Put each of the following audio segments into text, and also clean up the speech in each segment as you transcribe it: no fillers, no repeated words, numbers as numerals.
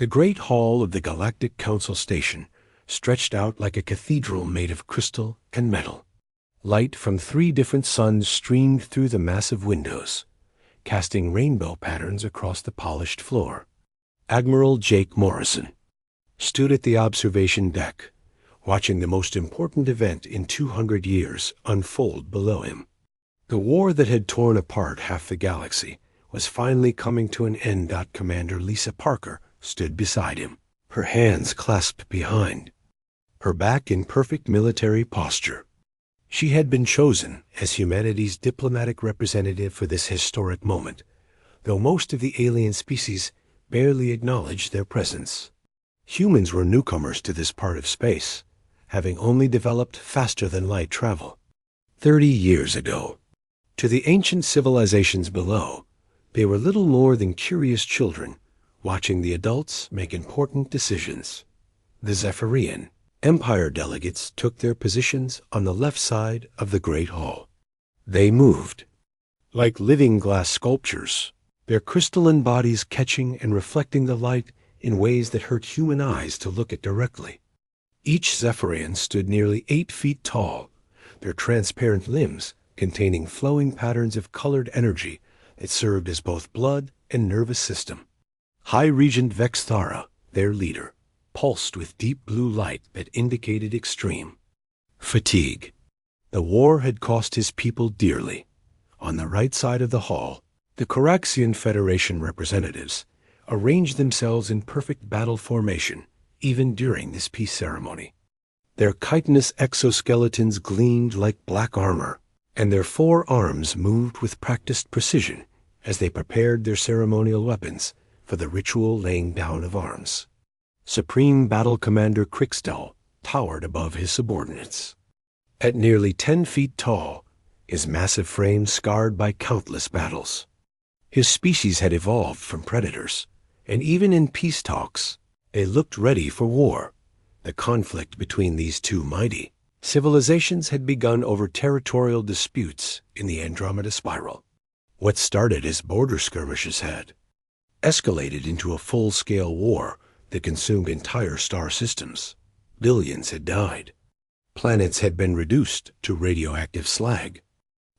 The great hall of the Galactic Council Station stretched out like a cathedral made of crystal and metal. Light from 3 different suns streamed through the massive windows, casting rainbow patterns across the polished floor. Admiral Jake Morrison stood at the observation deck, watching the most important event in 200 years unfold below him. The war that had torn apart half the galaxy was finally coming to an end. Commander Lisa Parker stood beside him, her hands clasped behind, her back in perfect military posture. She had been chosen as humanity's diplomatic representative for this historic moment, though most of the alien species barely acknowledged their presence. Humans were newcomers to this part of space, having only developed faster-than-light travel. 30 years ago, to the ancient civilizations below, they were little more than curious children, watching the adults make important decisions. The Zephyrian Empire delegates took their positions on the left side of the Great Hall. They moved like living glass sculptures, their crystalline bodies catching and reflecting the light in ways that hurt human eyes to look at directly. Each Zephyrian stood nearly 8 feet tall, their transparent limbs containing flowing patterns of colored energy that served as both blood and nervous system. High Regent Vexthara, their leader, pulsed with deep blue light that indicated extreme fatigue. The war had cost his people dearly. On the right side of the hall, the Coraxian Federation representatives arranged themselves in perfect battle formation, even during this peace ceremony. Their chitinous exoskeletons gleamed like black armor, and their 4 arms moved with practiced precision as they prepared their ceremonial weapons for the ritual laying down of arms. Supreme Battle Commander Krixdal towered above his subordinates. At nearly 10 feet tall, his massive frame scarred by countless battles. His species had evolved from predators, and even in peace talks, they looked ready for war. The conflict between these 2 mighty civilizations had begun over territorial disputes in the Andromeda Spiral. What started as border skirmishes had escalated into a full-scale war that consumed entire star systems. Billions had died. Planets had been reduced to radioactive slag.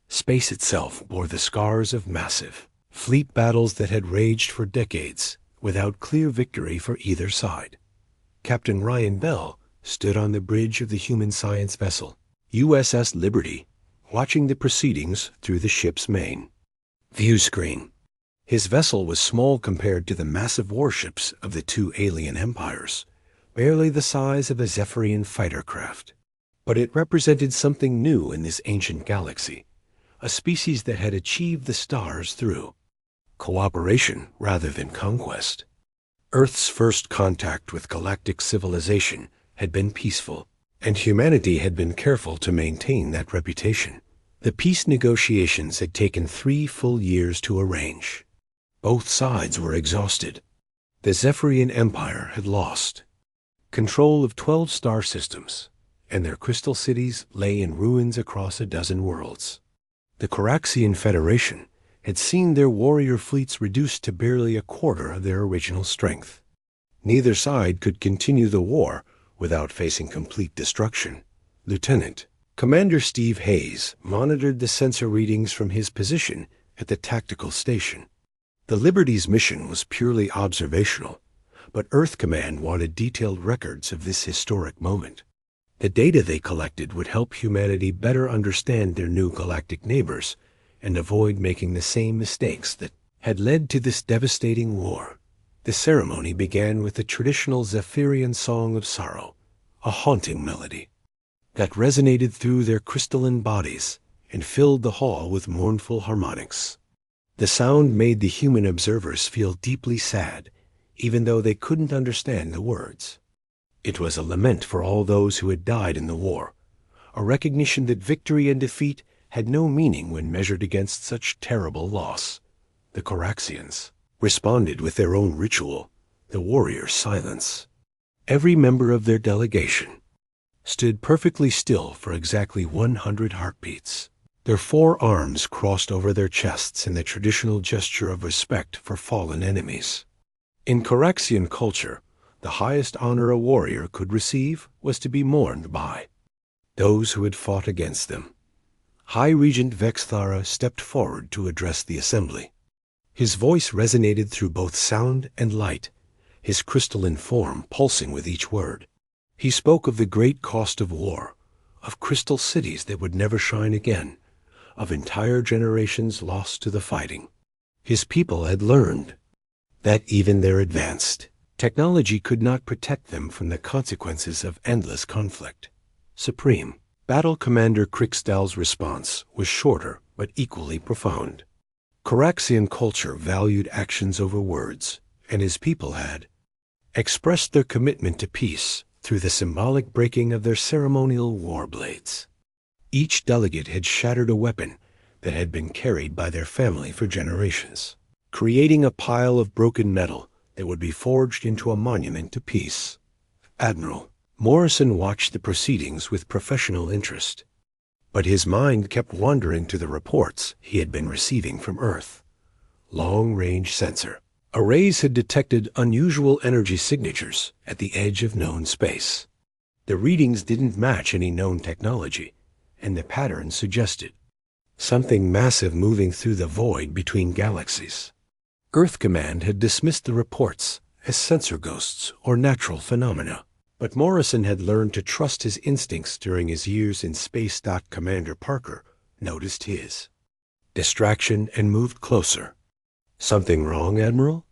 Space itself bore the scars of massive fleet battles that had raged for decades without clear victory for either side. Captain Ryan Bell stood on the bridge of the human science vessel, USS Liberty, watching the proceedings through the ship's main view screen. His vessel was small compared to the massive warships of the 2 alien empires, barely the size of a Zephyrian fighter craft. But it represented something new in this ancient galaxy, a species that had achieved the stars through cooperation rather than conquest. Earth's first contact with galactic civilization had been peaceful, and humanity had been careful to maintain that reputation. The peace negotiations had taken 3 full years to arrange. Both sides were exhausted. The Zephyrian Empire had lost control of 12 star systems, and their crystal cities lay in ruins across a dozen worlds. The Coraxian Federation had seen their warrior fleets reduced to barely a quarter of their original strength. Neither side could continue the war without facing complete destruction. Lieutenant Commander Steve Hayes monitored the sensor readings from his position at the tactical station. The Liberty's mission was purely observational, but Earth Command wanted detailed records of this historic moment. The data they collected would help humanity better understand their new galactic neighbors and avoid making the same mistakes that had led to this devastating war. The ceremony began with the traditional Zephyrian Song of Sorrow, a haunting melody that resonated through their crystalline bodies and filled the hall with mournful harmonics. The sound made the human observers feel deeply sad, even though they couldn't understand the words. It was a lament for all those who had died in the war, a recognition that victory and defeat had no meaning when measured against such terrible loss. The Coraxians responded with their own ritual, the warrior's silence. Every member of their delegation stood perfectly still for exactly 100 heartbeats. Their 4 arms crossed over their chests in the traditional gesture of respect for fallen enemies. In Coraxian culture, the highest honor a warrior could receive was to be mourned by those who had fought against them. High Regent Vexthara stepped forward to address the assembly. His voice resonated through both sound and light, his crystalline form pulsing with each word. He spoke of the great cost of war, of crystal cities that would never shine again, of entire generations lost to the fighting. His people had learned that even their advanced technology could not protect them from the consequences of endless conflict. Supreme Battle Commander Kriksdal's response was shorter but equally profound. Coraxian culture valued actions over words, and his people had expressed their commitment to peace through the symbolic breaking of their ceremonial war blades. Each delegate had shattered a weapon that had been carried by their family for generations, creating a pile of broken metal that would be forged into a monument to peace. Admiral Morrison watched the proceedings with professional interest, but his mind kept wandering to the reports he had been receiving from Earth. Long-range sensor arrays had detected unusual energy signatures at the edge of known space. The readings didn't match any known technology, and the patterns suggested something massive moving through the void between galaxies. Earth Command had dismissed the reports as sensor ghosts or natural phenomena, but Morrison had learned to trust his instincts during his years in space. Commander Parker noticed his distraction and moved closer. "Something wrong, Admiral?"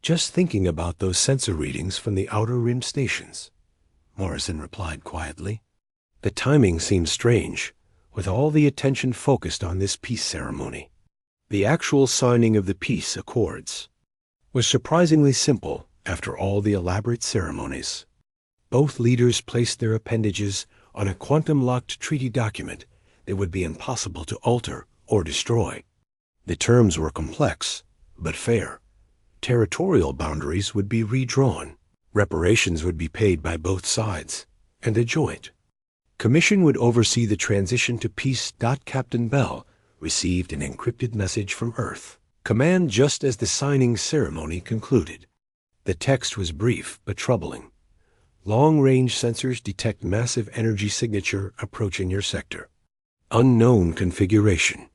"Just thinking about those sensor readings from the Outer Rim stations," Morrison replied quietly. The timing seemed strange, with all the attention focused on this peace ceremony. The actual signing of the peace accords was surprisingly simple after all the elaborate ceremonies. Both leaders placed their appendages on a quantum-locked treaty document that would be impossible to alter or destroy. The terms were complex, but fair. Territorial boundaries would be redrawn, reparations would be paid by both sides, and a joint commission would oversee the transition to peace. Captain Bell received an encrypted message from Earth Command just as the signing ceremony concluded. The text was brief but troubling. Long-range sensors detect massive energy signature approaching your sector. Unknown configuration.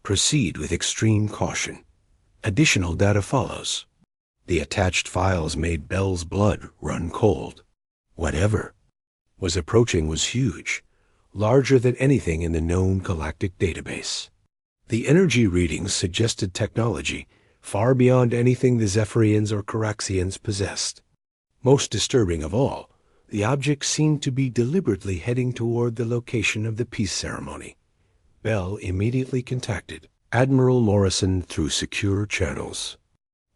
Proceed with extreme caution. Additional data follows. The attached files made Bell's blood run cold. Whatever was approaching was huge, larger than anything in the known galactic database. The energy readings suggested technology far beyond anything the Zephyrians or Coraxians possessed. Most disturbing of all, the object seemed to be deliberately heading toward the location of the peace ceremony. Bell immediately contacted Admiral Morrison through secure channels.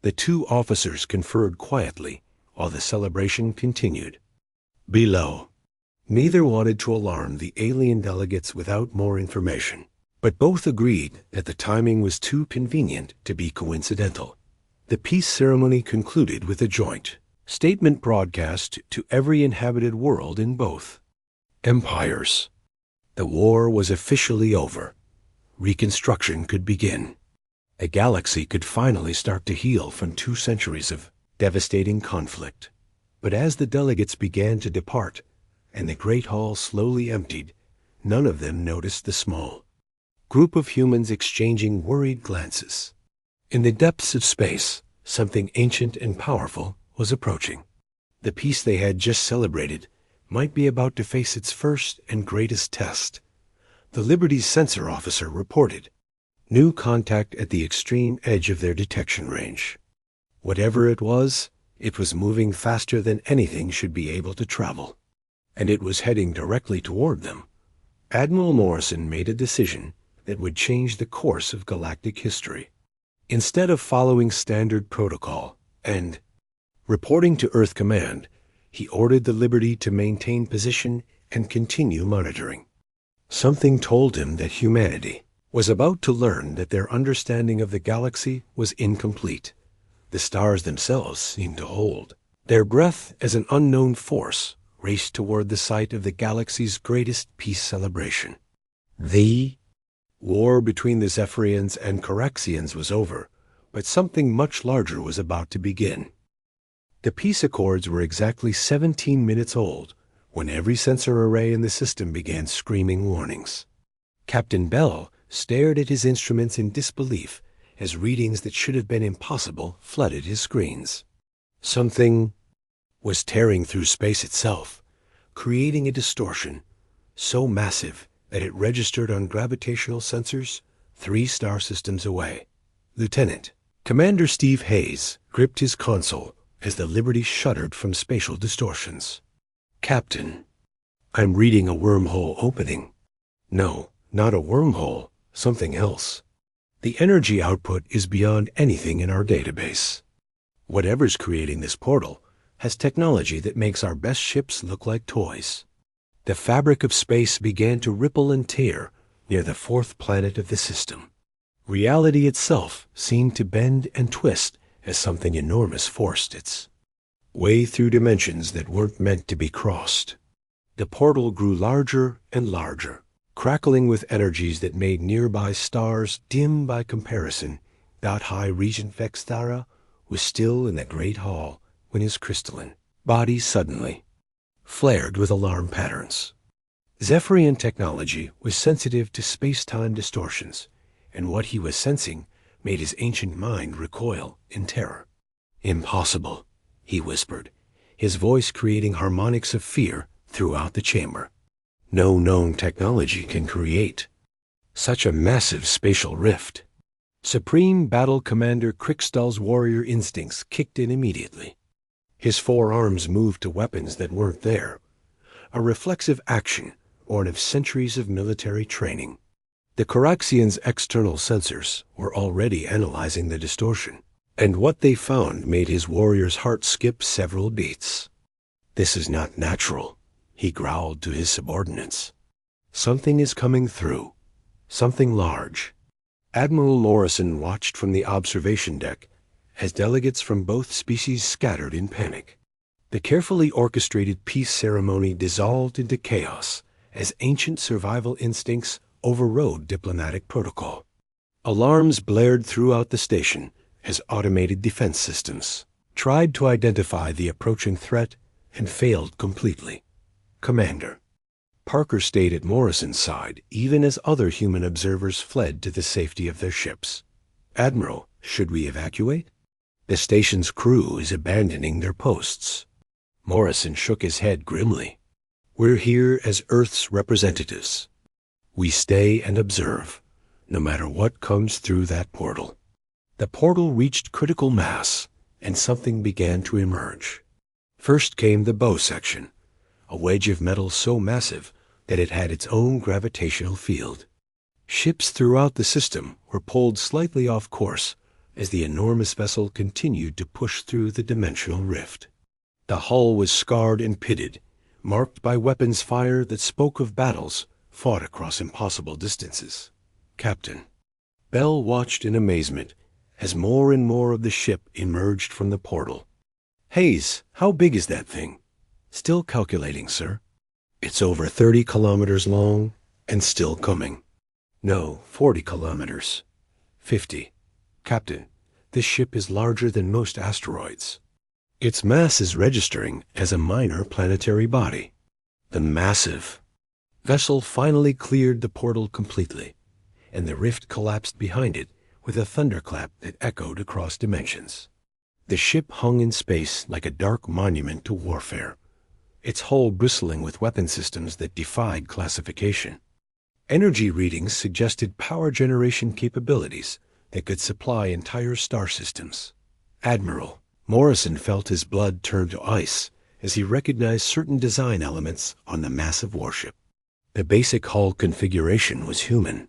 The two officers conferred quietly while the celebration continued. Below, neither wanted to alarm the alien delegates without more information, but both agreed that the timing was too convenient to be coincidental. The peace ceremony concluded with a joint statement broadcast to every inhabited world in both empires. The war was officially over. Reconstruction could begin. A galaxy could finally start to heal from 2 centuries of devastating conflict. But as the delegates began to depart, and the great hall slowly emptied, none of them noticed the small group of humans exchanging worried glances. In the depths of space, something ancient and powerful was approaching. The peace they had just celebrated might be about to face its first and greatest test. The Liberty's sensor officer reported new contact at the extreme edge of their detection range. Whatever it was moving faster than anything should be able to travel, and it was heading directly toward them. Admiral Morrison made a decision that would change the course of galactic history. Instead of following standard protocol and reporting to Earth Command, he ordered the Liberty to maintain position and continue monitoring. Something told him that humanity was about to learn that their understanding of the galaxy was incomplete. The stars themselves seemed to hold their breath as an unknown force raced toward the site of the galaxy's greatest peace celebration. The war between the Zephyrians and Coraxians was over, but something much larger was about to begin. The peace accords were exactly 17 minutes old when every sensor array in the system began screaming warnings. Captain Bell stared at his instruments in disbelief as readings that should have been impossible flooded his screens. Something was tearing through space itself, creating a distortion so massive that it registered on gravitational sensors 3 star systems away. Lieutenant Commander Steve Hayes gripped his console as the Liberty shuddered from spatial distortions. Captain, I'm reading a wormhole opening. No, not a wormhole, something else. The energy output is beyond anything in our database. Whatever's creating this portal has technology that makes our best ships look like toys. The fabric of space began to ripple and tear near the 4th planet of the system. Reality itself seemed to bend and twist as something enormous forced its way through dimensions that weren't meant to be crossed. The portal grew larger and larger, crackling with energies that made nearby stars dim by comparison. High Regent Vexthara was still in the great hall when his crystalline body suddenly flared with alarm patterns. Zephyrian technology was sensitive to space-time distortions, and what he was sensing made his ancient mind recoil in terror. Impossible, he whispered, his voice creating harmonics of fear throughout the chamber. No known technology can create such a massive spatial rift. Supreme Battle Commander Krikstal's warrior instincts kicked in immediately. His 4 arms moved to weapons that weren't there, a reflexive action born of centuries of military training. The Coraxian's external sensors were already analyzing the distortion, and what they found made his warrior's heart skip several beats. This is not natural, he growled to his subordinates. Something is coming through, something large. Admiral Morrison watched from the observation deck as delegates from both species scattered in panic. The carefully orchestrated peace ceremony dissolved into chaos as ancient survival instincts overrode diplomatic protocol. Alarms blared throughout the station as automated defense systems tried to identify the approaching threat and failed completely. Commander Parker stayed at Morrison's side even as other human observers fled to the safety of their ships. Admiral, should we evacuate? The station's crew is abandoning their posts. Morrison shook his head grimly. We're here as Earth's representatives. We stay and observe, no matter what comes through that portal. The portal reached critical mass, and something began to emerge. First came the bow section, a wedge of metal so massive that it had its own gravitational field. Ships throughout the system were pulled slightly off course as the enormous vessel continued to push through the dimensional rift. The hull was scarred and pitted, marked by weapons fire that spoke of battles fought across impossible distances. Captain Bell watched in amazement as more and more of the ship emerged from the portal. Hayes, how big is that thing? Still calculating, sir. It's over 30 kilometers long and still coming. No, 40 kilometers. 50. Captain, this ship is larger than most asteroids. Its mass is registering as a minor planetary body. The massive vessel finally cleared the portal completely, and the rift collapsed behind it with a thunderclap that echoed across dimensions. The ship hung in space like a dark monument to warfare, its hull bristling with weapon systems that defied classification. Energy readings suggested power generation capabilities that could supply entire star systems. Admiral Morrison felt his blood turn to ice as he recognized certain design elements on the massive warship. The basic hull configuration was human,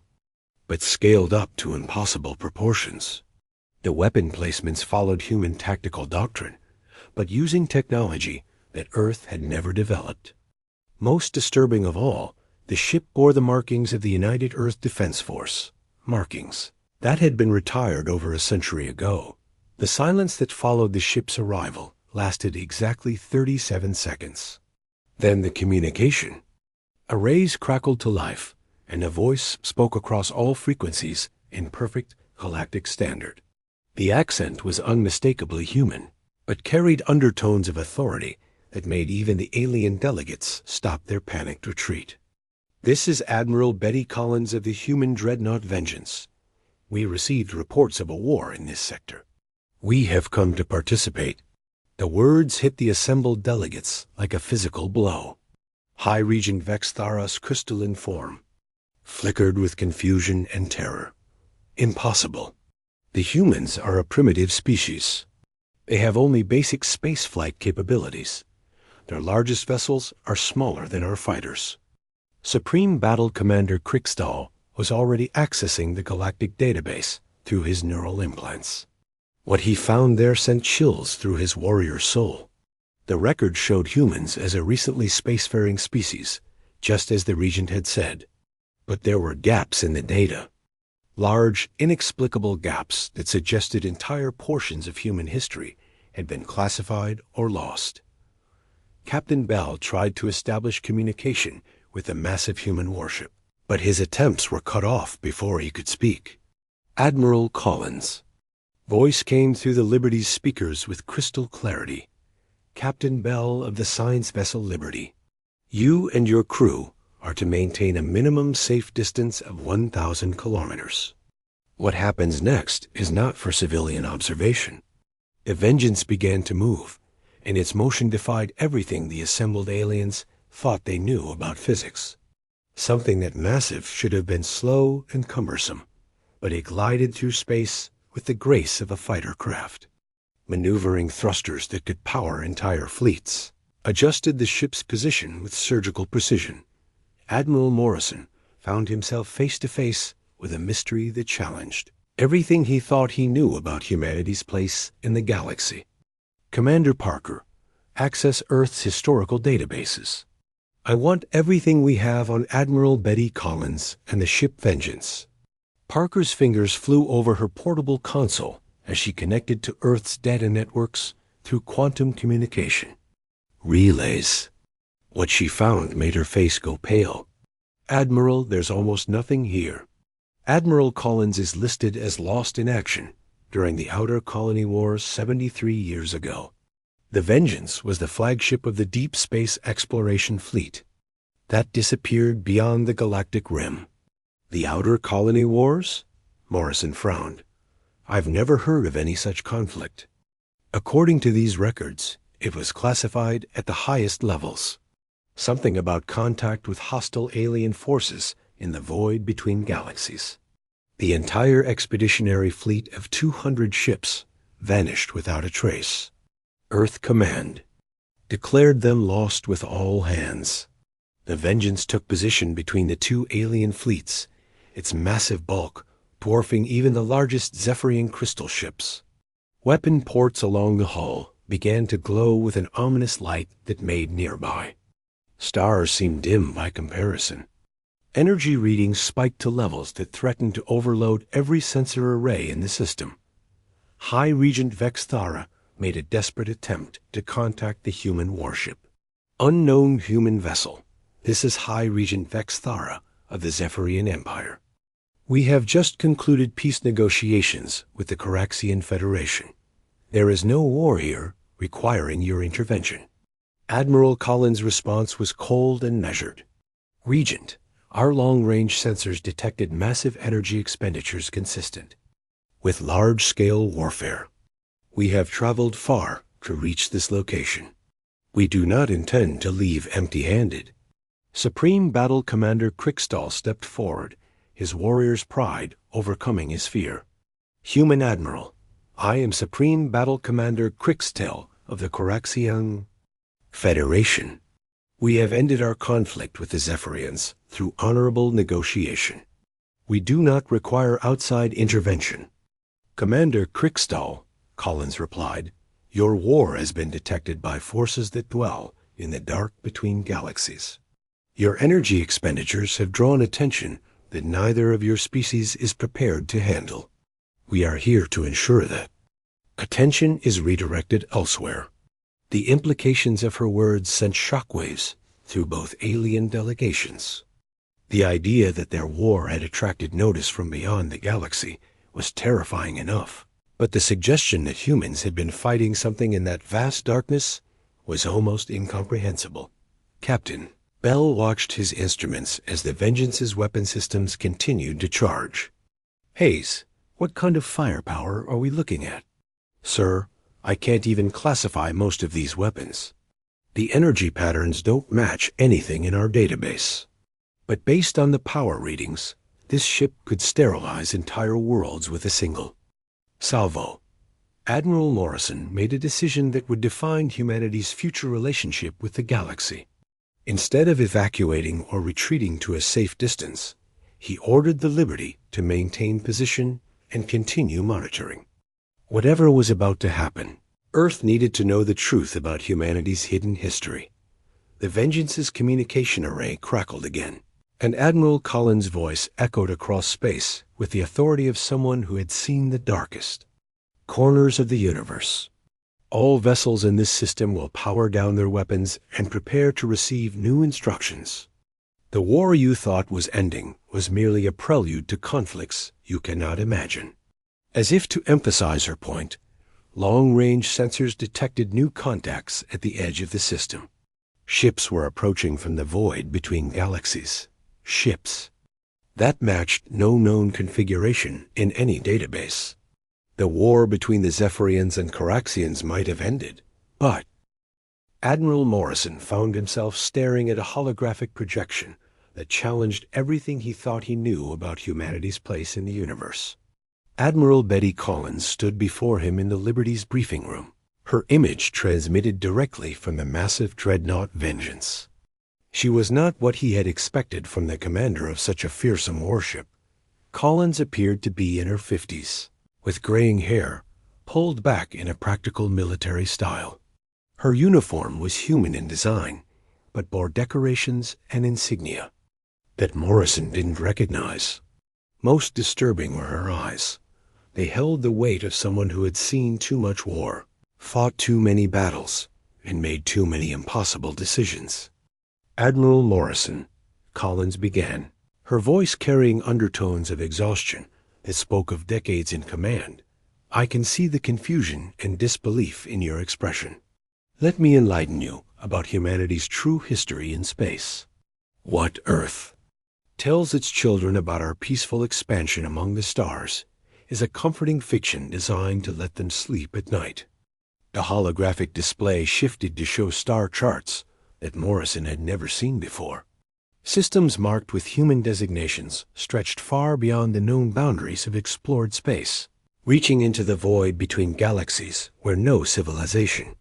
but scaled up to impossible proportions. The weapon placements followed human tactical doctrine, but using technology that Earth had never developed. Most disturbing of all, the ship bore the markings of the United Earth Defense Force, markings that had been retired over a century ago. The silence that followed the ship's arrival lasted exactly 37 seconds. Then the communication. Arrays crackled to life, and a voice spoke across all frequencies in perfect galactic standard. The accent was unmistakably human. but carried undertones of authority that made even the alien delegates stop their panicked retreat. "This is Admiral Betty Collins of the human dreadnought Vengeance. We received reports of a war in this sector. We have come to participate." The words hit the assembled delegates like a physical blow. High Regent Vexthara's crystalline form flickered with confusion and terror. Impossible. The humans are a primitive species. They have only basic spaceflight capabilities. Their largest vessels are smaller than our fighters. Supreme Battle Commander Krickstall was already accessing the galactic database through his neural implants. What he found there sent chills through his warrior soul. The record showed humans as a recently spacefaring species, just as the Regent had said. But there were gaps in the data. Large, inexplicable gaps that suggested entire portions of human history had been classified or lost. Captain Bell tried to establish communication with the massive human warship, but his attempts were cut off before he could speak. "Admiral Collins." Voice came through the Liberty's speakers with crystal clarity. "Captain Bell of the science vessel Liberty. You and your crew are to maintain a minimum safe distance of 1,000 kilometers. What happens next is not for civilian observation." The Vengeance began to move, and its motion defied everything the assembled aliens thought they knew about physics. Something that massive should have been slow and cumbersome, but it glided through space with the grace of a fighter craft. Maneuvering thrusters that could power entire fleets, adjusted the ship's position with surgical precision. Admiral Morrison found himself face to face with a mystery that challenged everything he thought he knew about humanity's place in the galaxy. "Commander Parker, access Earth's historical databases. I want everything we have on Admiral Betty Collins and the ship Vengeance." Parker's fingers flew over her portable console as she connected to Earth's data networks through quantum communication. Relays. What she found made her face go pale. "Admiral, there's almost nothing here. Admiral Collins is listed as lost in action during the Outer Colony Wars 73 years ago. The Vengeance was the flagship of the Deep Space Exploration Fleet. That disappeared beyond the galactic rim." "The Outer Colony Wars?" Morrison frowned. "I've never heard of any such conflict." "According to these records, it was classified at the highest levels. Something about contact with hostile alien forces in the void between galaxies. The entire expeditionary fleet of 200 ships vanished without a trace. Earth Command declared them lost with all hands. The Vengeance took position between the two alien fleets, its massive bulk dwarfing even the largest Zephyrian crystal ships. Weapon ports along the hull began to glow with an ominous light that made nearby. Stars seemed dim by comparison. Energy readings spiked to levels that threatened to overload every sensor array in the system. High Regent Vexthara made a desperate attempt to contact the human warship. "Unknown human vessel. This is High Regent Vexthara of the Zephyrian Empire. We have just concluded peace negotiations with the Coraxian Federation. There is no war here requiring your intervention." Admiral Collins' response was cold and measured. "Regent, our long-range sensors detected massive energy expenditures consistent with large-scale warfare. We have traveled far to reach this location. We do not intend to leave empty-handed." Supreme Battle Commander Krickstall stepped forward, his warrior's pride overcoming his fear. "Human Admiral, I am Supreme Battle Commander Krickstall of the Coraxian Federation. We have ended our conflict with the Zephyrians through honorable negotiation. We do not require outside intervention." "Commander Krickstall," Collins replied, "your war has been detected by forces that dwell in the dark between galaxies. Your energy expenditures have drawn attention that neither of your species is prepared to handle. We are here to ensure that attention is redirected elsewhere." The implications of her words sent shockwaves through both alien delegations. The idea that their war had attracted notice from beyond the galaxy was terrifying enough, But the suggestion that humans had been fighting something in that vast darkness was almost incomprehensible. Captain Bell watched his instruments as the Vengeance's weapon systems continued to charge. Hayes, what kind of firepower are we looking at? Sir, I can't even classify most of these weapons. The energy patterns don't match anything in our database. But based on the power readings, this ship could sterilize entire worlds with a single salvo. Admiral Morrison made a decision that would define humanity's future relationship with the galaxy. Instead of evacuating or retreating to a safe distance, he ordered the Liberty to maintain position and continue monitoring. Whatever was about to happen, Earth needed to know the truth about humanity's hidden history. The Vengeance's communication array crackled again, and Admiral Collins' voice echoed across space with the authority of someone who had seen the darkest corners of the universe. All vessels in this system will power down their weapons and prepare to receive new instructions. The war you thought was ending was merely a prelude to conflicts you cannot imagine. As if to emphasize her point, long-range sensors detected new contacts at the edge of the system. Ships were approaching from the void between galaxies. Ships that matched no known configuration in any database. The war between the Zephyrians and Caraxians might have ended, but Admiral Morrison found himself staring at a holographic projection that challenged everything he thought he knew about humanity's place in the universe. Admiral Betty Collins stood before him in the Liberty's briefing room, her image transmitted directly from the massive dreadnought Vengeance. She was not what he had expected from the commander of such a fearsome warship. Collins appeared to be in her 50s, with graying hair, pulled back in a practical military style. Her uniform was human in design, but bore decorations and insignia that Morrison didn't recognize. Most disturbing were her eyes. They held the weight of someone who had seen too much war, fought too many battles, and made too many impossible decisions. Admiral Morrison, Collins began, her voice carrying undertones of exhaustion that spoke of decades in command. I can see the confusion and disbelief in your expression. Let me enlighten you about humanity's true history in space. What Earth tells its children about our peaceful expansion among the stars is a comforting fiction designed to let them sleep at night. The holographic display shifted to show star charts that Morrison had never seen before. Systems marked with human designations stretched far beyond the known boundaries of explored space, reaching into the void between galaxies where no civilization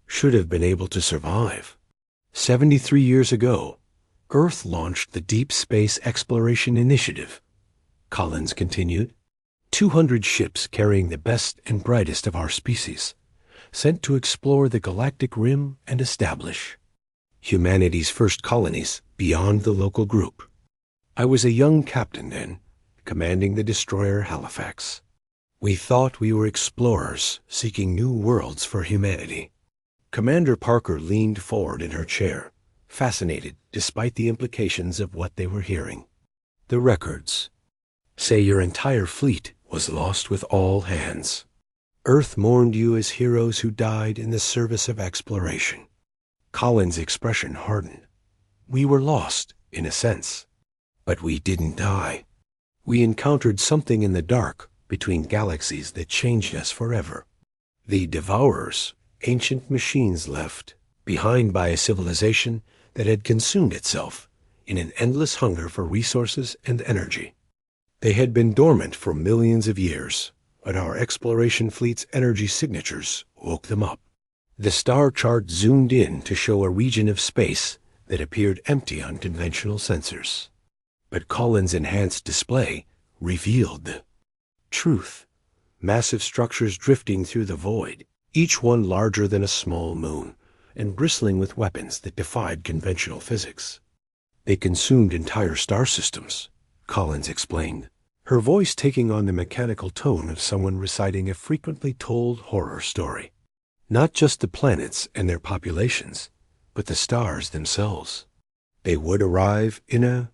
should have been able to survive. 73 years ago, Earth launched the Deep Space Exploration Initiative, Collins continued. 200 ships carrying the best and brightest of our species, sent to explore the galactic rim and establish humanity's first colonies beyond the local group. I was a young captain then, commanding the destroyer Halifax. We thought we were explorers seeking new worlds for humanity. Commander Parker leaned forward in her chair, fascinated despite the implications of what they were hearing. The records say your entire fleet was lost with all hands. Earth mourned you as heroes who died in the service of exploration. Collins' expression hardened. We were lost, in a sense, but we didn't die. We encountered something in the dark between galaxies that changed us forever. The Devourers, ancient machines left behind by a civilization that had consumed itself in an endless hunger for resources and energy. They had been dormant for millions of years, but our exploration fleet's energy signatures woke them up. The star chart zoomed in to show a region of space that appeared empty on conventional sensors. But Collins' enhanced display revealed the truth. Massive structures drifting through the void, each one larger than a small moon, and bristling with weapons that defied conventional physics. They consumed entire star systems, Collins explained, her voice taking on the mechanical tone of someone reciting a frequently told horror story. Not just the planets and their populations, but the stars themselves. They would arrive in a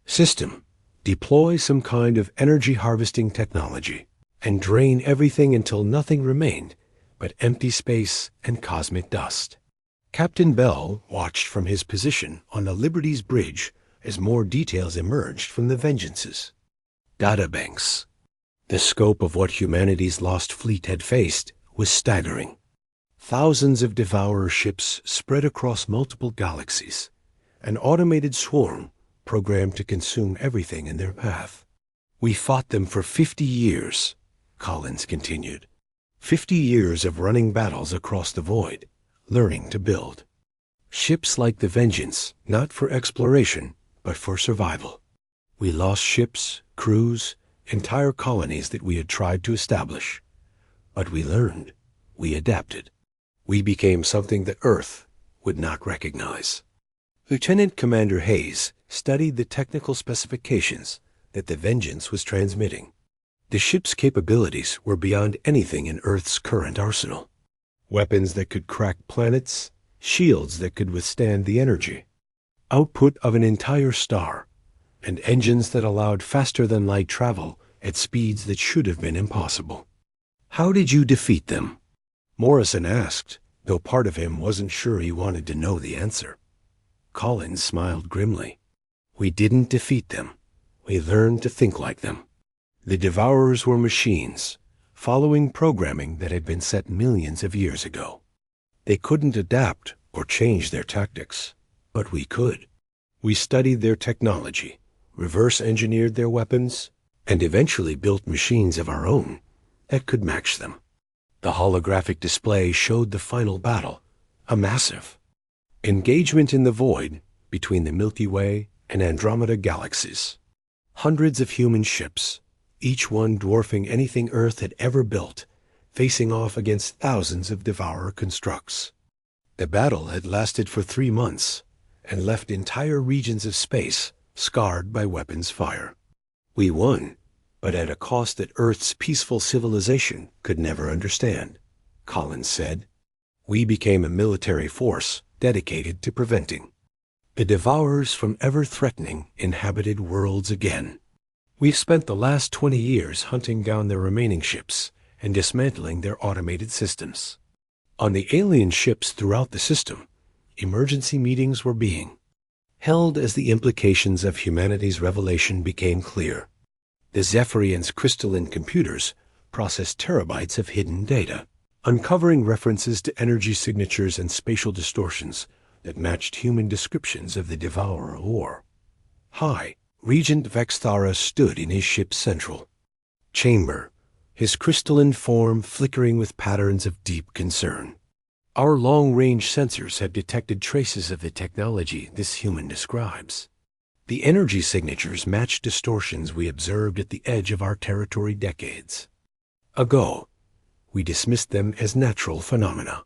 system, deploy some kind of energy harvesting technology, and drain everything until nothing remained but empty space and cosmic dust. Captain Bell watched from his position on the Liberty's bridge as more details emerged from the Vengeance's databanks. The scope of what humanity's lost fleet had faced was staggering. Thousands of Devourer ships spread across multiple galaxies, an automated swarm programmed to consume everything in their path. We fought them for 50 years, Collins continued. 50 years of running battles across the void, learning to build ships like the Vengeance, not for exploration, but for survival. We lost ships, crews, entire colonies that we had tried to establish. But we learned. We adapted. We became something that Earth would not recognize. Lieutenant Commander Hayes studied the technical specifications that the Vengeance was transmitting. The ship's capabilities were beyond anything in Earth's current arsenal. Weapons that could crack planets, shields that could withstand the energy, output of an entire star, and engines that allowed faster-than-light travel at speeds that should have been impossible. How did you defeat them? Morrison asked, though part of him wasn't sure he wanted to know the answer. Collins smiled grimly. We didn't defeat them. We learned to think like them. The Devourers were machines, following programming that had been set millions of years ago. They couldn't adapt or change their tactics, but we could. We studied their technology, reverse-engineered their weapons, and eventually built machines of our own that could match them. The holographic display showed the final battle, a massive engagement in the void between the Milky Way and Andromeda galaxies. Hundreds of human ships, each one dwarfing anything Earth had ever built, facing off against thousands of Devourer constructs. The battle had lasted for 3 months and left entire regions of space scarred by weapons fire. We won, but at a cost that Earth's peaceful civilization could never understand, Collins said. We became a military force dedicated to preventing the Devourers from ever threatening inhabited worlds again. We've spent the last 20 years hunting down their remaining ships and dismantling their automated systems. On the alien ships throughout the system, emergency meetings were being held as the implications of humanity's revelation became clear. The Zephyrian's crystalline computers processed terabytes of hidden data, uncovering references to energy signatures and spatial distortions that matched human descriptions of the Devourer War. High, Regent Vexthara stood in his ship's central chamber, his crystalline form flickering with patterns of deep concern. Our long-range sensors have detected traces of the technology this human describes. The energy signatures match distortions we observed at the edge of our territory decades ago. We dismissed them as natural phenomena.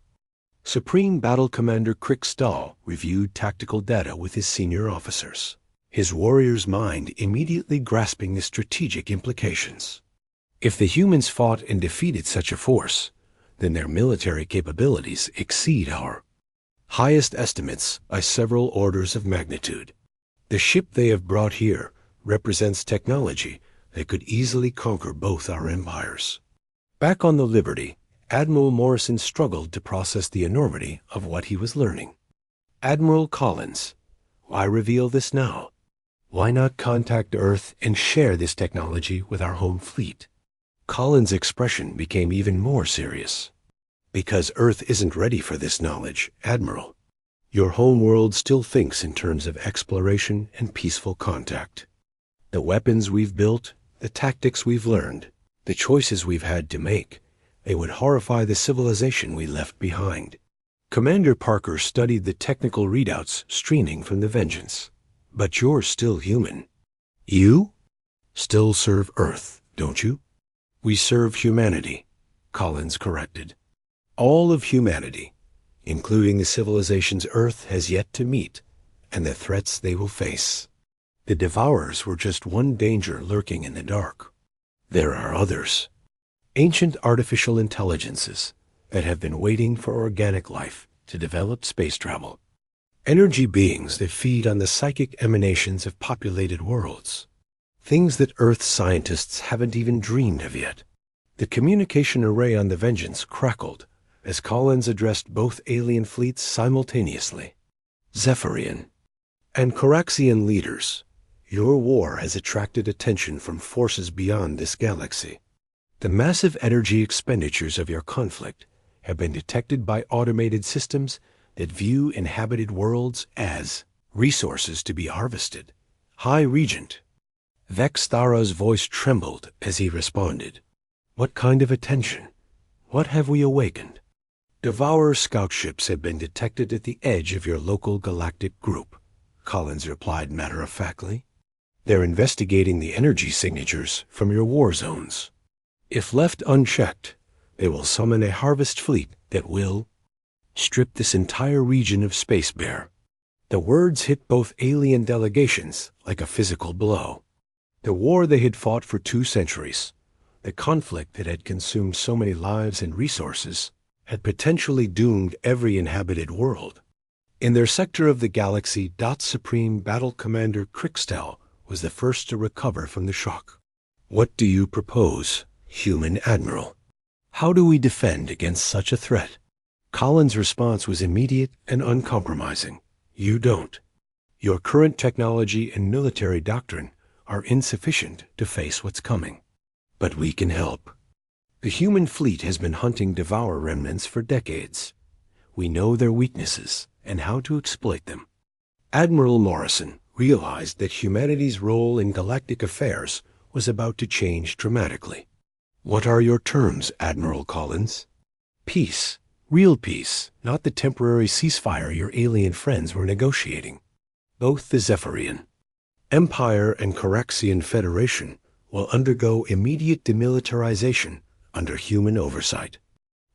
Supreme Battle Commander Crick Stahl reviewed tactical data with his senior officers, his warrior's mind immediately grasping the strategic implications. If the humans fought and defeated such a force, then their military capabilities exceed our highest estimates by several orders of magnitude. The ship they have brought here represents technology that could easily conquer both our empires. Back on the Liberty, Admiral Morrison struggled to process the enormity of what he was learning. Admiral Collins, why reveal this now? Why not contact Earth and share this technology with our home fleet? Collins' expression became even more serious. Because Earth isn't ready for this knowledge, Admiral. Your home world still thinks in terms of exploration and peaceful contact. The weapons we've built, the tactics we've learned, the choices we've had to make, they would horrify the civilization we left behind. Commander Parker studied the technical readouts streaming from the Vengeance. But you're still human. You still serve Earth, don't you? We serve humanity, Collins corrected. All of humanity, including the civilizations Earth has yet to meet and the threats they will face. The Devourers were just one danger lurking in the dark. There are others. Ancient artificial intelligences that have been waiting for organic life to develop space travel. Energy beings that feed on the psychic emanations of populated worlds. Things that Earth scientists haven't even dreamed of yet. The communication array on the Vengeance crackled as Collins addressed both alien fleets simultaneously. Zephyrian and Coraxian leaders, your war has attracted attention from forces beyond this galaxy. The massive energy expenditures of your conflict have been detected by automated systems that view inhabited worlds as resources to be harvested. High Regent. Vexthara's voice trembled as he responded. What kind of attention? What have we awakened? Devourer scout ships have been detected at the edge of your local galactic group, Collins replied matter-of-factly. They're investigating the energy signatures from your war zones. If left unchecked, they will summon a harvest fleet that will strip this entire region of space bare. The words hit both alien delegations like a physical blow. The war they had fought for 2 centuries, the conflict that had consumed so many lives and resources, had potentially doomed every inhabited world. In their sector of the galaxy, Supreme Battle Commander Crixtel was the first to recover from the shock. What do you propose, Human Admiral? How do we defend against such a threat? Collins' response was immediate and uncompromising. You don't. Your current technology and military doctrine are insufficient to face what's coming. But we can help. The human fleet has been hunting Devourer remnants for decades. We know their weaknesses and how to exploit them. Admiral Morrison realized that humanity's role in galactic affairs was about to change dramatically. What are your terms, Admiral Collins? Peace. Real peace, not the temporary ceasefire your alien friends were negotiating. Both the Zephyrian Empire and Coraxian Federation will undergo immediate demilitarization under human oversight.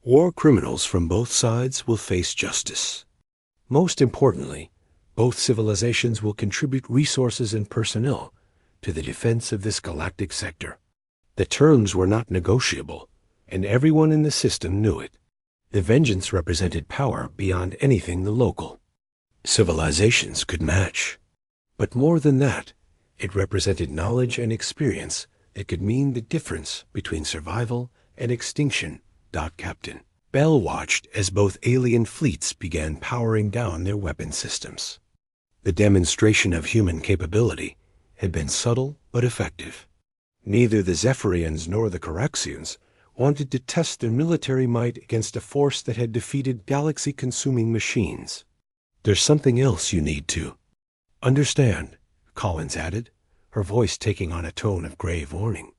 War criminals from both sides will face justice. Most importantly, both civilizations will contribute resources and personnel to the defense of this galactic sector. The terms were not negotiable, and everyone in the system knew it. The Vengeance represented power beyond anything the local civilizations could match. But more than that, it represented knowledge and experience that could mean the difference between survival and extinction. Captain Bell watched as both alien fleets began powering down their weapon systems. The demonstration of human capability had been subtle but effective. Neither the Zephyrians nor the Coraxians wanted to test their military might against a force that had defeated galaxy-consuming machines. There's something else you need to understand, Collins added, her voice taking on a tone of grave warning.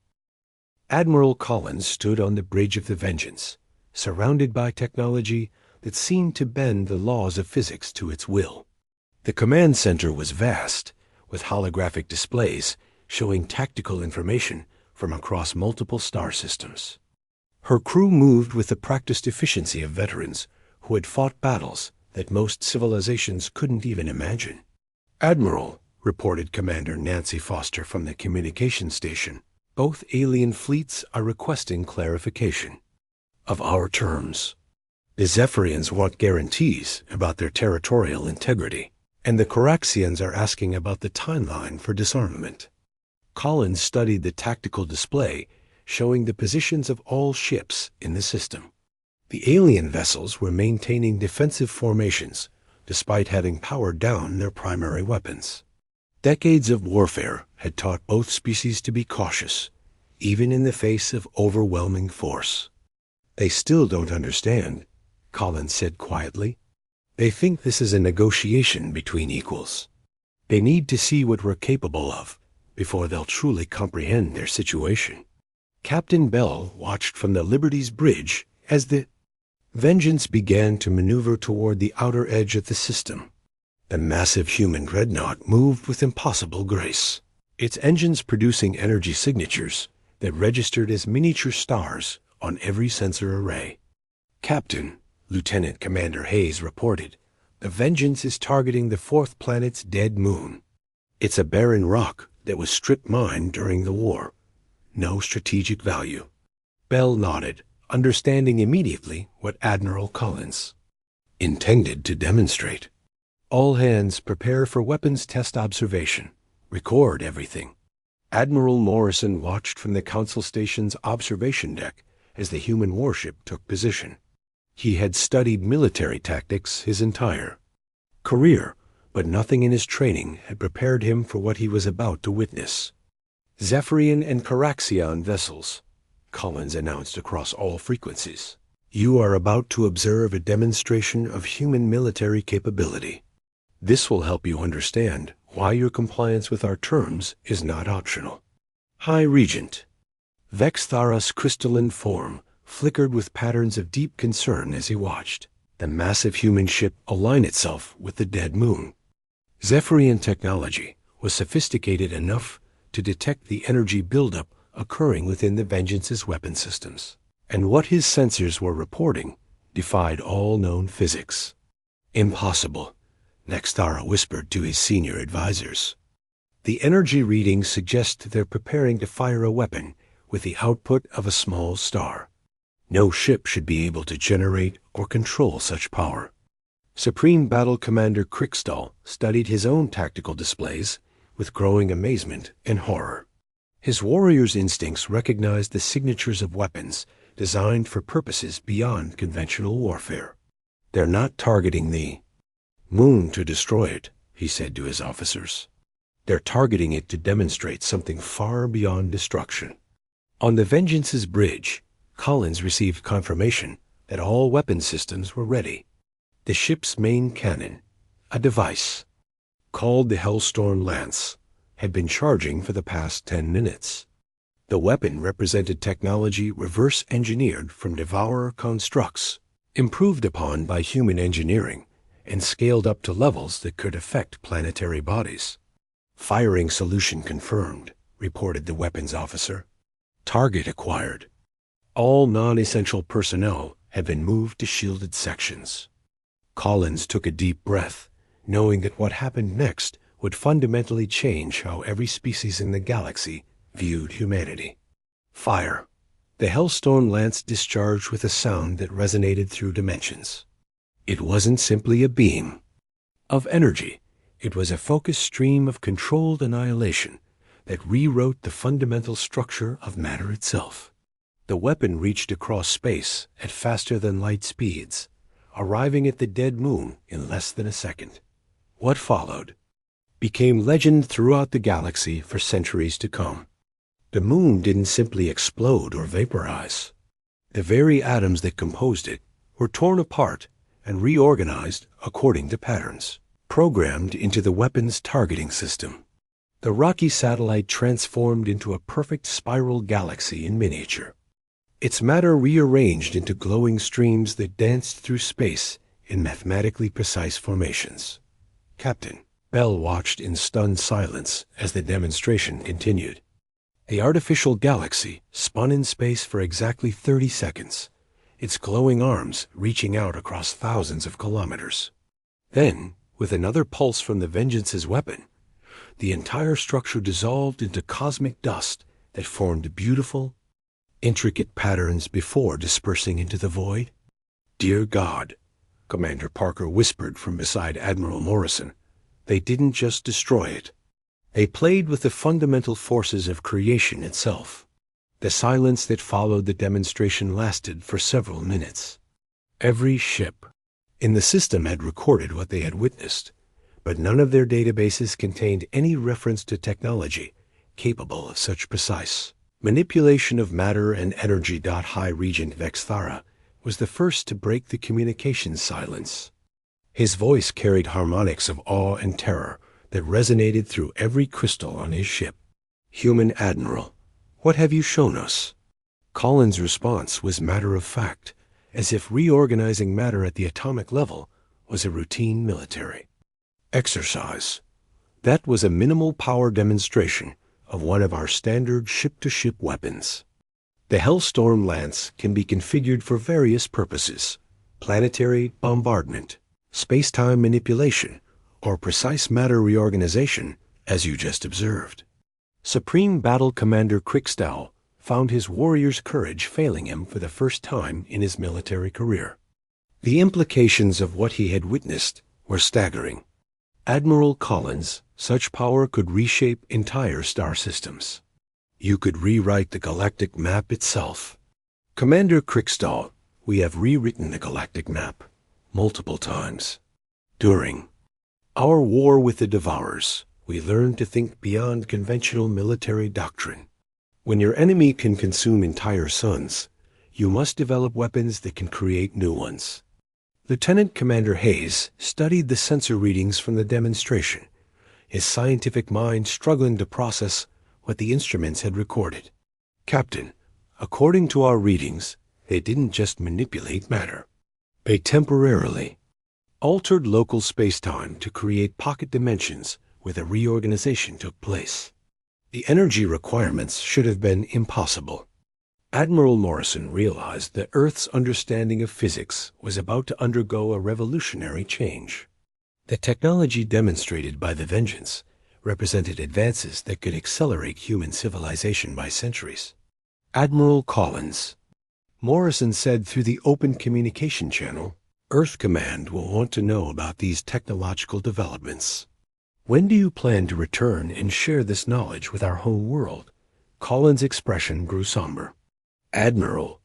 Admiral Collins stood on the bridge of the Vengeance, surrounded by technology that seemed to bend the laws of physics to its will. The command center was vast, with holographic displays showing tactical information from across multiple star systems. Her crew moved with the practiced efficiency of veterans who had fought battles that most civilizations couldn't even imagine. Admiral, reported Commander Nancy Foster from the communication station, both alien fleets are requesting clarification of our terms. The Zephyrians want guarantees about their territorial integrity, and the Coraxians are asking about the timeline for disarmament. Collins studied the tactical display showing the positions of all ships in the system. The alien vessels were maintaining defensive formations despite having powered down their primary weapons. Decades of warfare had taught both species to be cautious, even in the face of overwhelming force. They still don't understand, Collins said quietly. They think this is a negotiation between equals. They need to see what we're capable of before they'll truly comprehend their situation. Captain Bell watched from the Liberty's bridge as the Vengeance began to maneuver toward the outer edge of the system. The massive human dreadnought moved with impossible grace, its engines producing energy signatures that registered as miniature stars on every sensor array. Captain, Lieutenant Commander Hayes reported, the Vengeance is targeting the 4th planet's dead moon. It's a barren rock that was strip mined during the war. No strategic value. Bell nodded, understanding immediately what Admiral Collins intended to demonstrate. All hands prepare for weapons test observation. Record everything. Admiral Morrison watched from the Council Station's observation deck as the human warship took position. He had studied military tactics his entire career, but nothing in his training had prepared him for what he was about to witness. Zephyrian and Caraxian vessels, Collins announced across all frequencies. You are about to observe a demonstration of human military capability. This will help you understand why your compliance with our terms is not optional. High Regent. Vexthara's crystalline form flickered with patterns of deep concern as he watched the massive human ship align itself with the dead moon. Zephyrian technology was sophisticated enough to detect the energy buildup occurring within the Vengeance's weapon systems, and what his sensors were reporting defied all known physics. Impossible, Nexthara whispered to his senior advisors. The energy readings suggest they're preparing to fire a weapon with the output of a small star. No ship should be able to generate or control such power. Supreme Battle Commander Krickstall studied his own tactical displays with growing amazement and horror. His warrior's instincts recognized the signatures of weapons designed for purposes beyond conventional warfare. They're not targeting the moon to destroy it, he said to his officers. They're targeting it to demonstrate something far beyond destruction. On the Vengeance's bridge, Collins received confirmation that all weapon systems were ready. The ship's main cannon, a device called the Hellstorm Lance, had been charging for the past 10 minutes. The weapon represented technology reverse-engineered from Devourer constructs, improved upon by human engineering, and scaled up to levels that could affect planetary bodies. Firing solution confirmed, reported the weapons officer. Target acquired. All non-essential personnel had been moved to shielded sections. Collins took a deep breath, knowing that what happened next would fundamentally change how every species in the galaxy viewed humanity. Fire. The Hellstorm Lance discharged with a sound that resonated through dimensions. It wasn't simply a beam of energy. It was a focused stream of controlled annihilation that rewrote the fundamental structure of matter itself. The weapon reached across space at faster-than-light speeds, arriving at the dead moon in less than a second. What followed became legend throughout the galaxy for centuries to come. The moon didn't simply explode or vaporize. The very atoms that composed it were torn apart and reorganized according to patterns, programmed into the weapon's targeting system. The rocky satellite transformed into a perfect spiral galaxy in miniature. Its matter rearranged into glowing streams that danced through space in mathematically precise formations. Captain Bell watched in stunned silence as the demonstration continued. The artificial galaxy spun in space for exactly 30 seconds, its glowing arms reaching out across thousands of kilometers. Then, with another pulse from the Vengeance's weapon, the entire structure dissolved into cosmic dust that formed beautiful, intricate patterns before dispersing into the void. Dear God, Commander Parker whispered from beside Admiral Morrison, they didn't just destroy it. They played with the fundamental forces of creation itself. The silence that followed the demonstration lasted for several minutes. Every ship in the system had recorded what they had witnessed, but none of their databases contained any reference to technology capable of such precise manipulation of matter and energy. High Regent Vexthara was the first to break the communications silence. His voice carried harmonics of awe and terror that resonated through every crystal on his ship. Human Admiral, what have you shown us? Collins' response was matter-of-fact, as if reorganizing matter at the atomic level was a routine military exercise. That was a minimal power demonstration of one of our standard ship-to-ship weapons. The Hellstorm Lance can be configured for various purposes: planetary bombardment, space-time manipulation, or precise matter reorganization, as you just observed. Supreme Battle Commander Krickstall found his warrior's courage failing him for the first time in his military career. The implications of what he had witnessed were staggering. Admiral Collins, such power could reshape entire star systems. You could rewrite the galactic map itself. Commander Crickstall, we have rewritten the galactic map multiple times. During our war with the Devourers, we learned to think beyond conventional military doctrine. When your enemy can consume entire suns, you must develop weapons that can create new ones. Lieutenant Commander Hayes studied the sensor readings from the demonstration, his scientific mind struggling to process what the instruments had recorded. Captain, according to our readings, they didn't just manipulate matter. They temporarily altered local space-time to create pocket dimensions where the reorganization took place. The energy requirements should have been impossible. Admiral Morrison realized that Earth's understanding of physics was about to undergo a revolutionary change. The technology demonstrated by the Vengeance represented advances that could accelerate human civilization by centuries. Admiral Collins, Morrison said through the open communication channel, Earth Command will want to know about these technological developments. When do you plan to return and share this knowledge with our home world? Collins' expression grew somber. Admiral,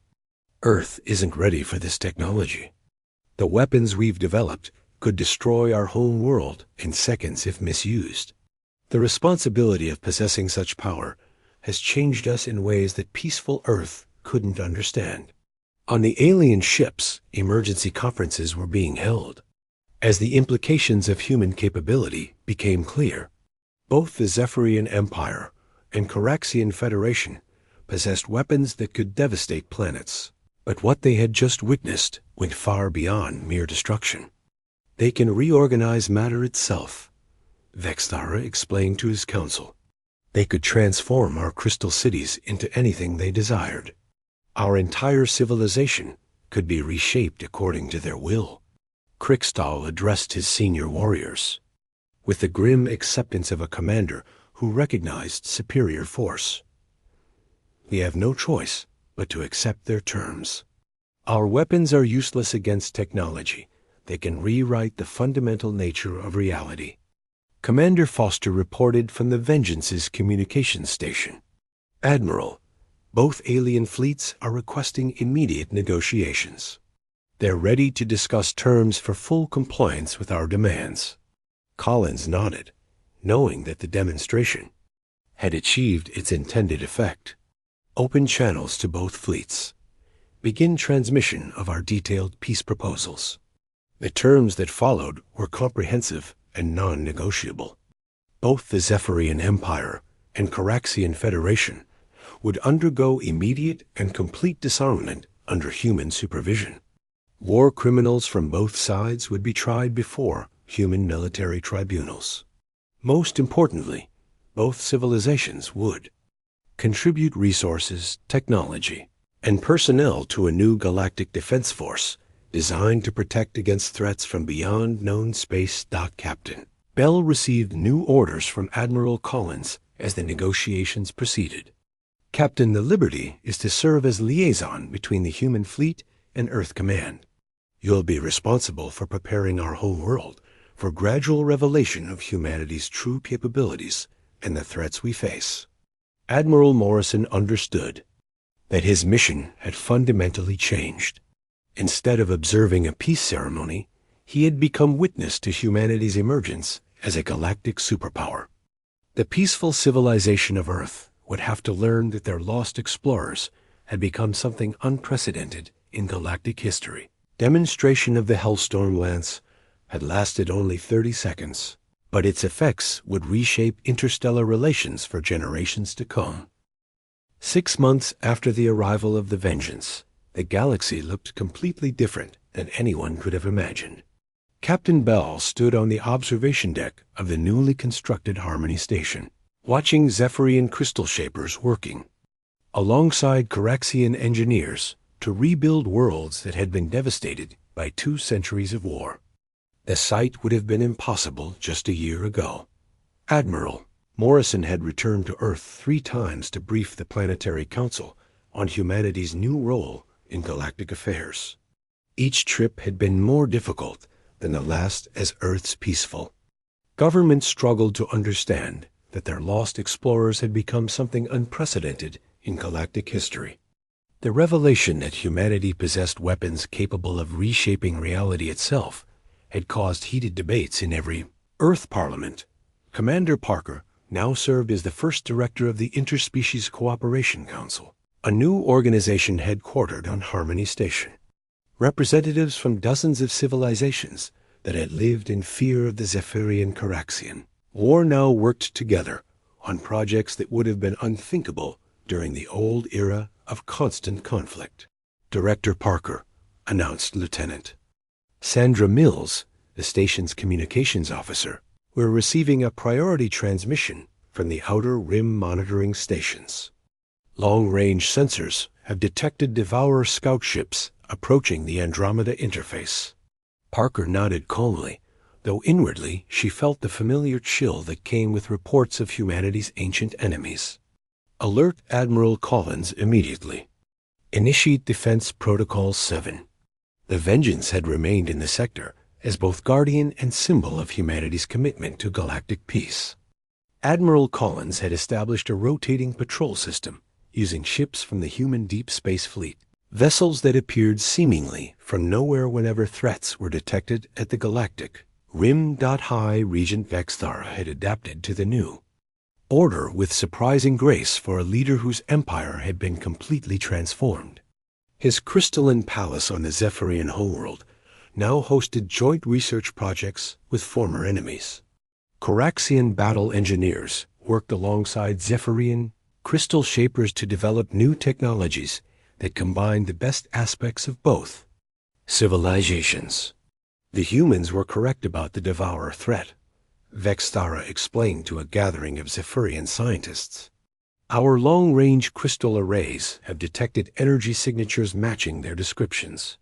Earth isn't ready for this technology. The weapons we've developed could destroy our home world in seconds if misused. The responsibility of possessing such power has changed us in ways that peaceful Earth couldn't understand. On the alien ships, emergency conferences were being held. As the implications of human capability became clear, both the Zephyrian Empire and Caraxian Federation possessed weapons that could devastate planets. But what they had just witnessed went far beyond mere destruction. They can reorganize matter itself, Vexthara explained to his council. They could transform our crystal cities into anything they desired. Our entire civilization could be reshaped according to their will. Crickstall addressed his senior warriors with the grim acceptance of a commander who recognized superior force. We have no choice but to accept their terms. Our weapons are useless against technology that can rewrite the fundamental nature of reality. Commander Foster reported from the Vengeance's communications station. Admiral, both alien fleets are requesting immediate negotiations. They're ready to discuss terms for full compliance with our demands. Collins nodded, knowing that the demonstration had achieved its intended effect. Open channels to both fleets. Begin transmission of our detailed peace proposals. The terms that followed were comprehensive and non-negotiable. Both the Zephyrian Empire and Caraxian Federation would undergo immediate and complete disarmament under human supervision. War criminals from both sides would be tried before human military tribunals. Most importantly, both civilizations would contribute resources, technology, and personnel to a new galactic defense force designed to protect against threats from beyond known space. Captain Bell received new orders from Admiral Collins as the negotiations proceeded. Captain, the Liberty is to serve as liaison between the human fleet and Earth Command. You'll be responsible for preparing our home world for gradual revelation of humanity's true capabilities and the threats we face. Admiral Morrison understood that his mission had fundamentally changed. Instead of observing a peace ceremony, he had become witness to humanity's emergence as a galactic superpower. The peaceful civilization of Earth would have to learn that their lost explorers had become something unprecedented in galactic history. Demonstration of the Hellstorm Lance had lasted only 30 seconds, but its effects would reshape interstellar relations for generations to come. 6 months after the arrival of the Vengeance, the galaxy looked completely different than anyone could have imagined. Captain Bell stood on the observation deck of the newly constructed Harmony Station, watching Zephyrian crystal shapers working alongside Caraxian engineers to rebuild worlds that had been devastated by 2 centuries of war. The sight would have been impossible just a year ago. Admiral Morrison had returned to Earth 3 times to brief the Planetary Council on humanity's new role in galactic affairs. Each trip had been more difficult than the last as Earth's peaceful. Governments struggled to understand that their lost explorers had become something unprecedented in galactic history. The revelation that humanity possessed weapons capable of reshaping reality itself had caused heated debates in every Earth Parliament. Commander Parker now served as the first director of the Interspecies Cooperation Council, a new organization headquartered on Harmony Station. Representatives from dozens of civilizations that had lived in fear of the Zephyrian Caraxian War now worked together on projects that would have been unthinkable during the old era of constant conflict. Director Parker, announced Lieutenant. Sandra Mills, the station's communications officer, were receiving a priority transmission from the Outer Rim monitoring stations. Long-range sensors have detected Devourer scout ships approaching the Andromeda interface. Parker nodded calmly, though inwardly she felt the familiar chill that came with reports of humanity's ancient enemies. Alert Admiral Collins immediately. Initiate Defense Protocol 7. The Vengeance had remained in the sector as both guardian and symbol of humanity's commitment to galactic peace. Admiral Collins had established a rotating patrol system using ships from the human deep space fleet, vessels that appeared seemingly from nowhere whenever threats were detected at the galactic Rim.High. Regent Vexthara had adapted to the new order with surprising grace for a leader whose empire had been completely transformed. His crystalline palace on the Zephyrian homeworld now hosted joint research projects with former enemies. Caraxian battle engineers worked alongside Zephyrian crystal shapers to develop new technologies that combined the best aspects of both civilizations. The humans were correct about the Devourer threat, Vexthara explained to a gathering of Zephyrian scientists. Our long-range crystal arrays have detected energy signatures matching their descriptions.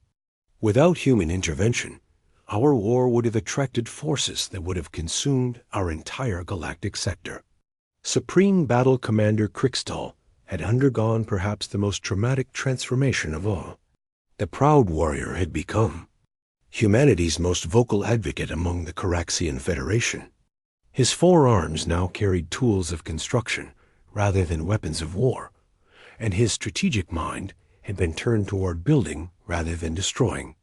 Without human intervention, our war would have attracted forces that would have consumed our entire galactic sector. Supreme Battle Commander Krikstal had undergone perhaps the most traumatic transformation of all. The proud warrior had become humanity's most vocal advocate among the Caraxian Federation. His forearms now carried tools of construction rather than weapons of war, and his strategic mind had been turned toward building rather than destroying.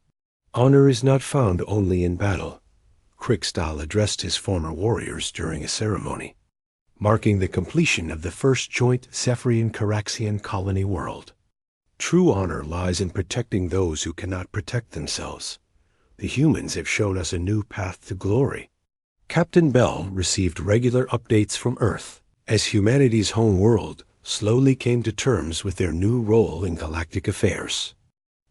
Honor is not found only in battle. Krikstal addressed his former warriors during a ceremony, marking the completion of the first joint Zephyrian Caraxian colony world. True honor lies in protecting those who cannot protect themselves. The humans have shown us a new path to glory. Captain Bell received regular updates from Earth as humanity's home world slowly came to terms with their new role in galactic affairs.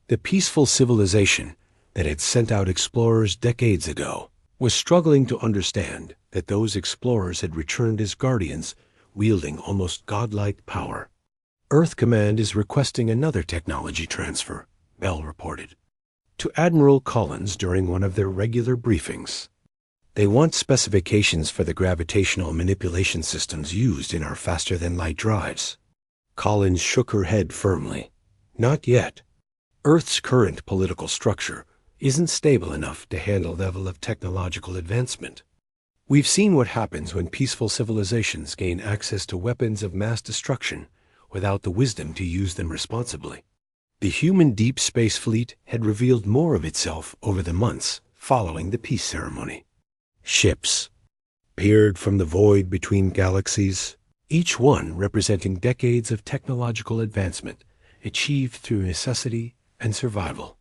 The peaceful civilization that had sent out explorers decades ago was struggling to understand that those explorers had returned as guardians wielding almost godlike power. Earth Command is requesting another technology transfer, Bell reported to Admiral Collins during one of their regular briefings. They want specifications for the gravitational manipulation systems used in our faster-than-light drives. Collins shook her head firmly. Not yet. Earth's current political structure isn't stable enough to handle the level of technological advancement. We've seen what happens when peaceful civilizations gain access to weapons of mass destruction without the wisdom to use them responsibly. The human deep space fleet had revealed more of itself over the months following the peace ceremony. Ships peered from the void between galaxies, each one representing decades of technological advancement achieved through necessity and survival.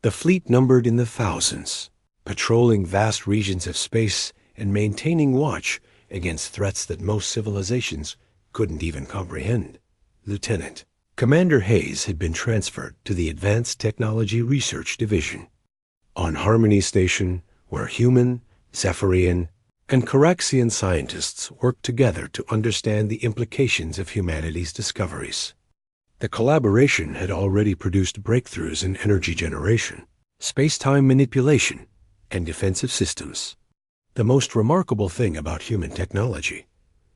The fleet numbered in the thousands, patrolling vast regions of space and maintaining watch against threats that most civilizations couldn't even comprehend. Lieutenant Commander Hayes had been transferred to the Advanced Technology Research Division. On Harmony Station, where human, Zephyrian, and Caraxian scientists worked together to understand the implications of humanity's discoveries. The collaboration had already produced breakthroughs in energy generation, space-time manipulation, and defensive systems. The most remarkable thing about human technology,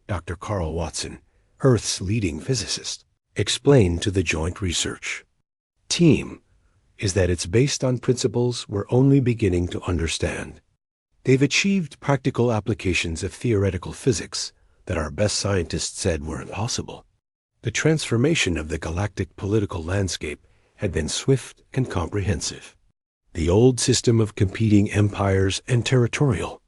Dr. Carl Watson, Earth's leading physicist, explained to the joint research team, is that it's based on principles we're only beginning to understand. They've achieved practical applications of theoretical physics that our best scientists said were impossible. The transformation of the galactic political landscape had been swift and comprehensive. The old system of competing empires and territorial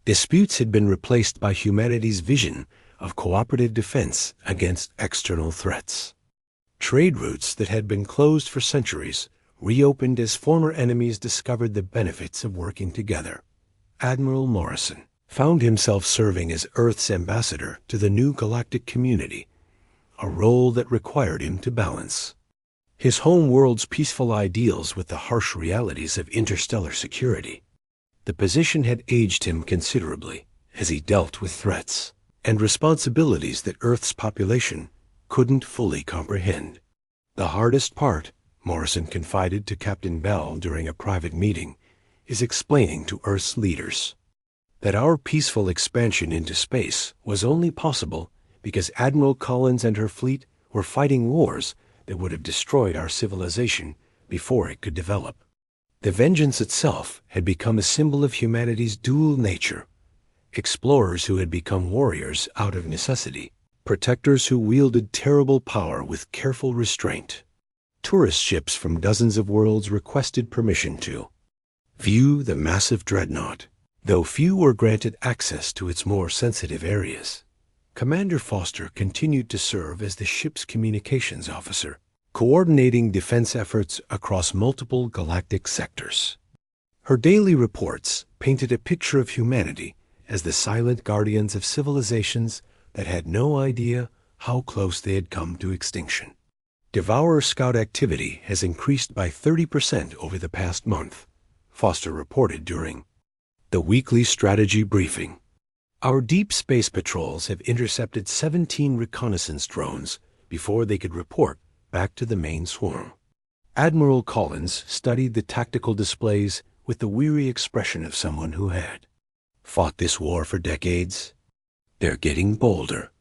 disputes had been replaced by humanity's vision of cooperative defense against external threats. Trade routes that had been closed for centuries reopened as former enemies discovered the benefits of working together. Admiral Morrison found himself serving as Earth's ambassador to the new galactic community, a role that required him to balance his home world's peaceful ideals with the harsh realities of interstellar security. The position had aged him considerably as he dealt with threats and responsibilities that Earth's population couldn't fully comprehend. The hardest part, Morrison confided to Captain Bell during a private meeting, is explaining to Earth's leaders that our peaceful expansion into space was only possible because Admiral Collins and her fleet were fighting wars that would have destroyed our civilization before it could develop. The vengeance itself had become a symbol of humanity's dual nature. Explorers who had become warriors out of necessity, protectors who wielded terrible power with careful restraint. Tourist ships from dozens of worlds requested permission to view the massive dreadnought, though few were granted access to its more sensitive areas. Commander Foster continued to serve as the ship's communications officer, coordinating defense efforts across multiple galactic sectors. Her daily reports painted a picture of humanity as the silent guardians of civilizations that had no idea how close they had come to extinction. Devourer Scout activity has increased by 30% over the past month, Foster reported during the weekly strategy briefing. Our deep space patrols have intercepted 17 reconnaissance drones before they could report back to the main swarm. Admiral Collins studied the tactical displays with the weary expression of someone who had fought this war for decades. They're getting bolder.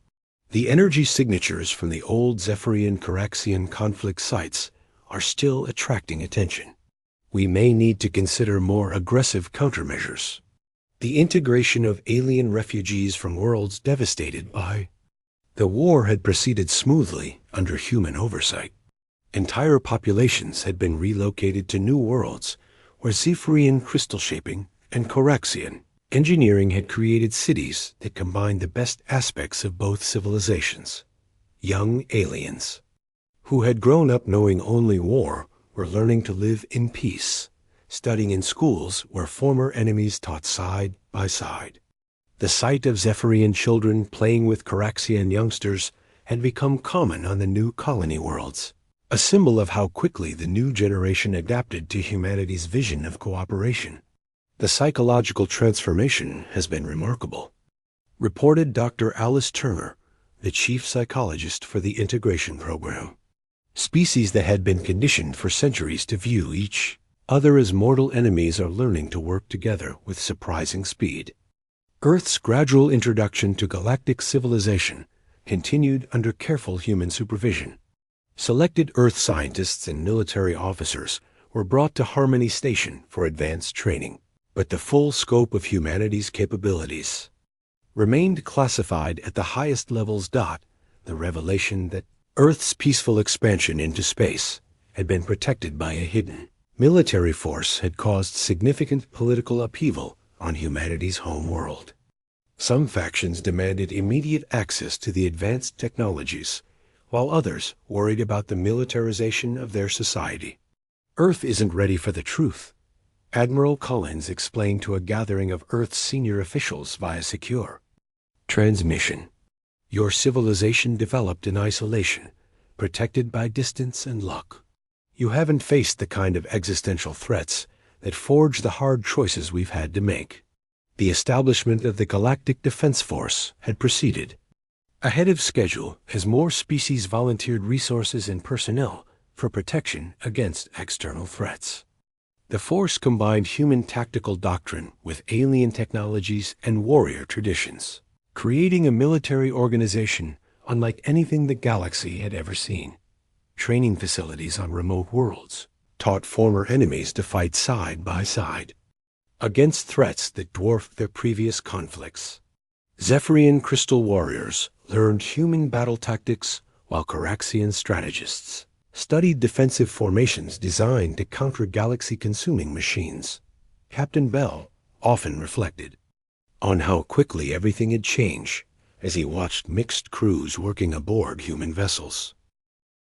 The energy signatures from the old Zephyrian-Caraxian conflict sites are still attracting attention. We may need to consider more aggressive countermeasures. The integration of alien refugees from worlds devastated by the war had proceeded smoothly under human oversight. Entire populations had been relocated to new worlds where Zephyrian crystal shaping and Caraxian engineering had created cities that combined the best aspects of both civilizations. Young aliens, who had grown up knowing only war, were learning to live in peace, studying in schools where former enemies taught side by side. The sight of Zephyrian children playing with Caraxian youngsters had become common on the new colony worlds, a symbol of how quickly the new generation adapted to humanity's vision of cooperation. The psychological transformation has been remarkable, reported Dr. Alice Turner, the chief psychologist for the integration program. Species that had been conditioned for centuries to view each other as mortal enemies are learning to work together with surprising speed. Earth's gradual introduction to galactic civilization continued under careful human supervision. Selected Earth scientists and military officers were brought to Harmony Station for advanced training, but the full scope of humanity's capabilities remained classified at the highest levels. The revelation that Earth's peaceful expansion into space had been protected by a hidden military force had caused significant political upheaval on humanity's home world. Some factions demanded immediate access to the advanced technologies, while others worried about the militarization of their society. Earth isn't ready for the truth, Admiral Collins explained to a gathering of Earth's senior officials via secure transmission. Your civilization developed in isolation, protected by distance and luck. You haven't faced the kind of existential threats that forge the hard choices we've had to make. The establishment of the Galactic Defense Force had proceeded ahead of schedule as more species volunteered resources and personnel for protection against external threats. The force combined human tactical doctrine with alien technologies and warrior traditions, creating a military organization unlike anything the galaxy had ever seen. Training facilities on remote worlds taught former enemies to fight side by side against threats that dwarfed their previous conflicts. Zephyrian crystal warriors learned human battle tactics while Caraxian strategists studied defensive formations designed to counter galaxy-consuming machines. Captain Bell often reflected on how quickly everything had changed as he watched mixed crews working aboard human vessels.